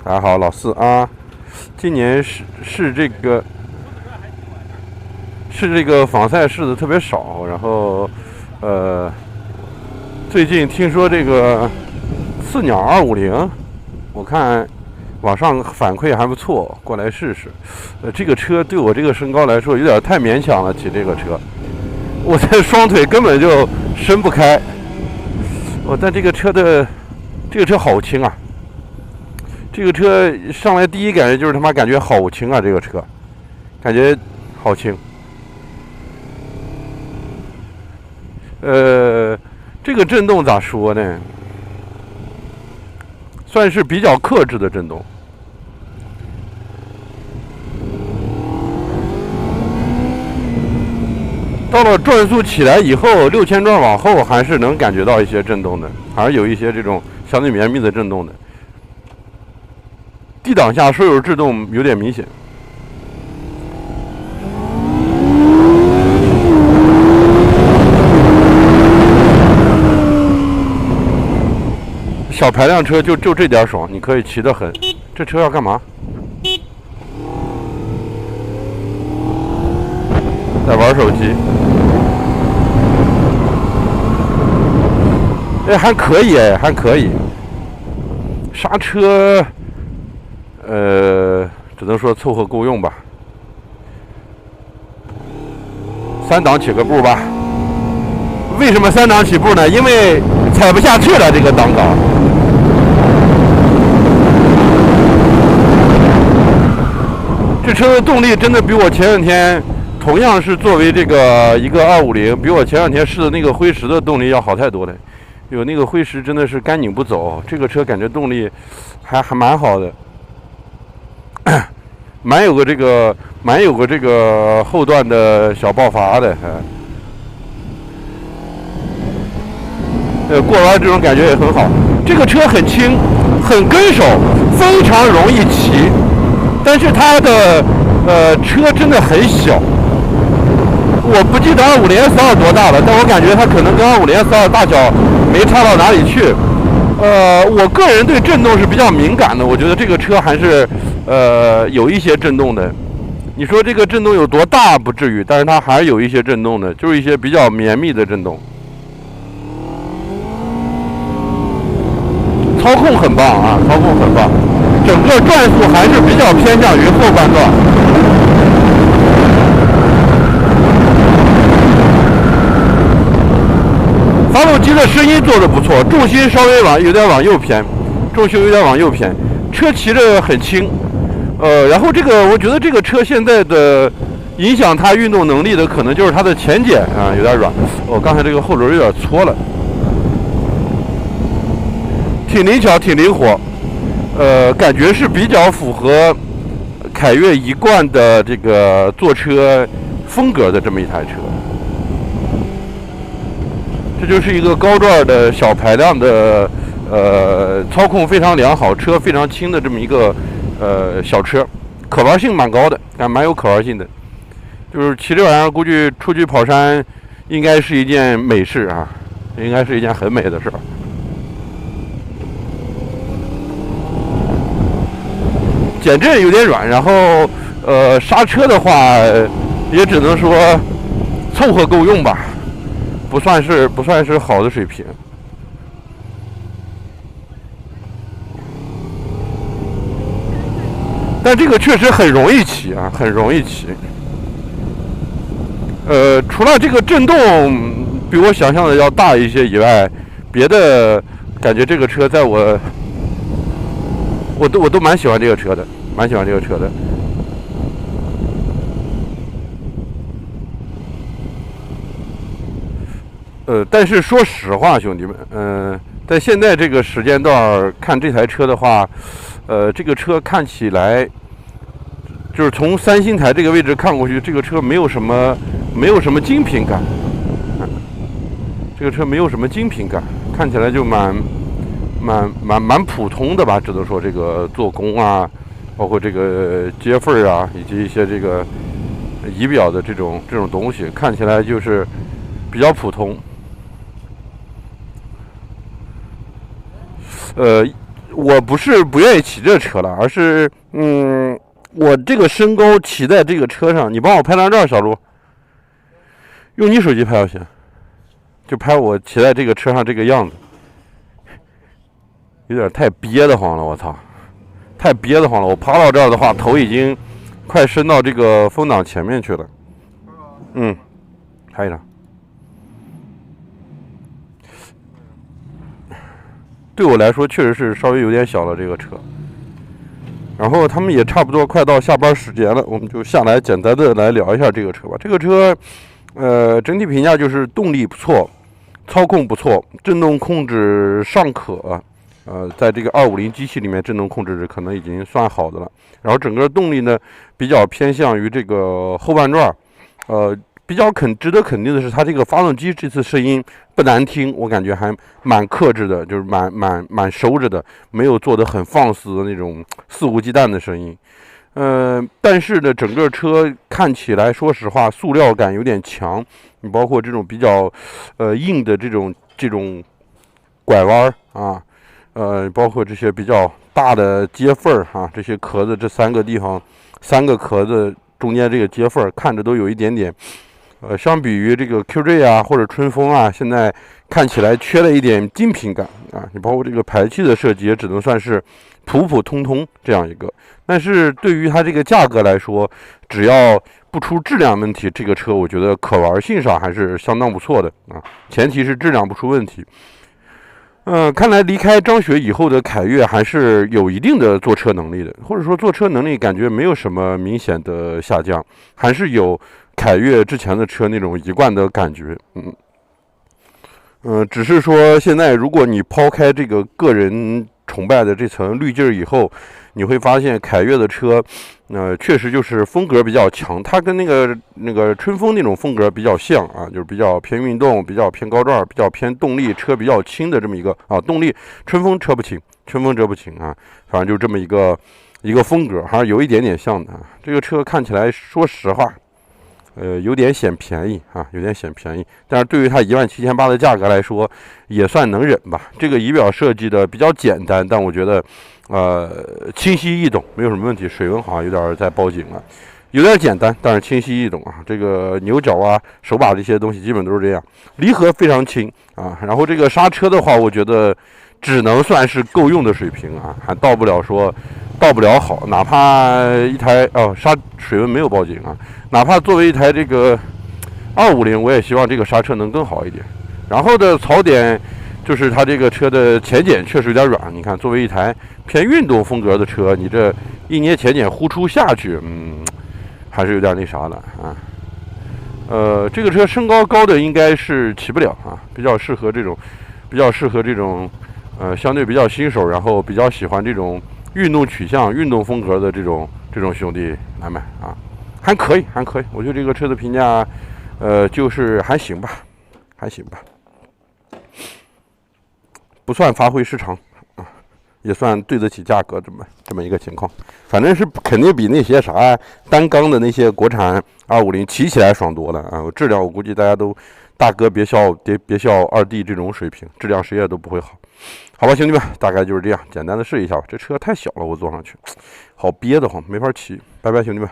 大家好，老四啊。今年是这个仿赛试的特别少，然后最近听说这个刺鸟250，我看网上反馈还不错，过来试试。这个车对我这个身高来说有点太勉强了，骑这个车，我的双腿根本就伸不开。但这个车好轻啊！这个车上来第一感觉就是他妈感觉好轻啊！这个车感觉好轻。这个震动咋说呢？算是比较克制的震动。到了转速起来以后，6000转往后还是能感觉到一些震动的，还是有一些这种相对绵密的震动的。D 档下收油制动有点明显。小排量车就这点爽，你可以骑得很。这车要干嘛？在玩手机。还可以还可以。刹车，只能说凑合够用吧。3档起个步吧。为什么3档起步呢？因为踩不下去了这个档杆。这车的动力真的比我前两天同样是作为这个一个250，比我前两天试的那个辉10的动力要好太多了。有那个辉10真的是干拧不走，这个车感觉动力还蛮好的，蛮有个这个后段的小爆发的，过弯这种感觉也很好。这个车很轻，很跟手，非常容易骑，但是它的车真的很小。我不记得250 S2 多大了，但我感觉它可能跟250 S2 大小没差到哪里去。我个人对震动是比较敏感的，我觉得这个车还是有一些震动的。你说这个震动有多大不至于，但是它还是有一些震动的，就是一些比较绵密的震动。操控很棒啊，操控很棒，整个转速还是比较偏向于后半段。发动机的声音做得不错，重心稍微有点往右偏，车骑着很轻。然后我觉得这个车现在的影响它运动能力的，可能就是它的前减啊有点软。刚才这个后轮有点搓了。挺灵巧，挺灵活，感觉是比较符合凯越一贯的这个坐车风格的这么一台车。这就是一个高转的小排量的，操控非常良好，车非常轻的这么一个小车，可玩性蛮高的，蛮有可玩性的。就是骑这玩意儿，估计出去跑山应该是一件美事啊，应该是一件很美的事儿。减震有点软，然后刹车的话也只能说凑合够用吧，不算是好的水平。但这个确实很容易骑啊，很容易骑。除了这个震动比我想象的要大一些以外，别的感觉这个车在我都蛮喜欢这个车的，蛮喜欢这个车的。但是说实话，兄弟们，在现在这个时间段看这台车的话，这个车看起来，就是从三星台这个位置看过去，这个车没有什么精品感，这个车没有什么精品感，看起来就蛮普通的吧，只能说这个做工啊，包括这个接缝啊，以及一些这个仪表的这种东西，看起来就是比较普通。我不是不愿意骑这车了，而是我这个身高骑在这个车上，你帮我拍张照，小卢，用你手机拍就行，就拍我骑在这个车上这个样子，有点太憋得慌了，我操，太憋得慌了。我爬到这儿的话，头已经快伸到这个风挡前面去了。拍一张。对我来说确实是稍微有点小了这个车。然后他们也差不多快到下班时间了，我们就下来简单的来聊一下这个车吧。这个车，整体评价就是动力不错，操控不错，震动控制尚可。在这个250机器里面，震动控制可能已经算好的了。然后整个动力呢，比较偏向于这个后半段，比较值得肯定的是，它这个发动机这次声音不难听，我感觉还蛮克制的，就是蛮收着的，没有做得很放肆的那种肆无忌惮的声音。但是呢，整个车看起来，说实话，塑料感有点强。你包括这种比较硬的这种拐弯啊，包括这些比较大的接缝啊，这些壳子这3个地方，3个壳子中间这个接缝看着都有一点点。相比于这个 QJ 啊或者春风啊，现在看起来缺了一点精品感啊。你包括这个排气的设计也只能算是普普通通这样一个。但是对于它这个价格来说，只要不出质量问题，这个车我觉得可玩性上还是相当不错的啊。前提是质量不出问题。看来离开张雪以后的凯越还是有一定的坐车能力的，或者说坐车能力感觉没有什么明显的下降，还是有凯越之前的车那种一贯的感觉。只是说现在如果你抛开这个个人崇拜的这层滤镜以后，你会发现凯越的车确实就是风格比较强，它跟那个春风那种风格比较像啊，就是比较偏运动，比较偏高转，比较偏动力，车比较轻的这么一个啊。动力春风车不轻，春风车不轻啊，反正就这么一个风格，还是有一点点像的啊。这个车看起来，说实话，有点显便宜啊，有点显便宜。但是对于它17800的价格来说，也算能忍吧。这个仪表设计的比较简单，但我觉得清晰易懂，没有什么问题。水温好像有点在报警了，有点简单，但是清晰易懂啊。这个牛角啊、手把这些东西基本都是这样。离合非常轻啊，然后这个刹车的话，我觉得只能算是够用的水平啊，还到不了好。哪怕一台水温没有报警啊，哪怕作为一台这个250，我也希望这个刹车能更好一点。然后的槽点就是它这个车的前减确实有点软，你看作为一台偏运动风格的车，你这一捏前减呼出下去，还是有点那啥的啊。这个车身高高的应该是骑不了啊，比较适合这种相对比较新手，然后比较喜欢这种运动取向、运动风格的这种兄弟来买啊，还可以。我觉得这个车的评价，就是还行吧，不算发挥失常啊，也算对得起价格这么一个情况。反正是肯定比那些啥单缸的那些国产250骑起来爽多了啊！质量我估计大哥别笑二弟这种水平，质量谁也都不会好。好吧，兄弟们，大概就是这样，简单的试一下吧。这车太小了，我坐上去好憋得慌，没法骑。拜拜，兄弟们。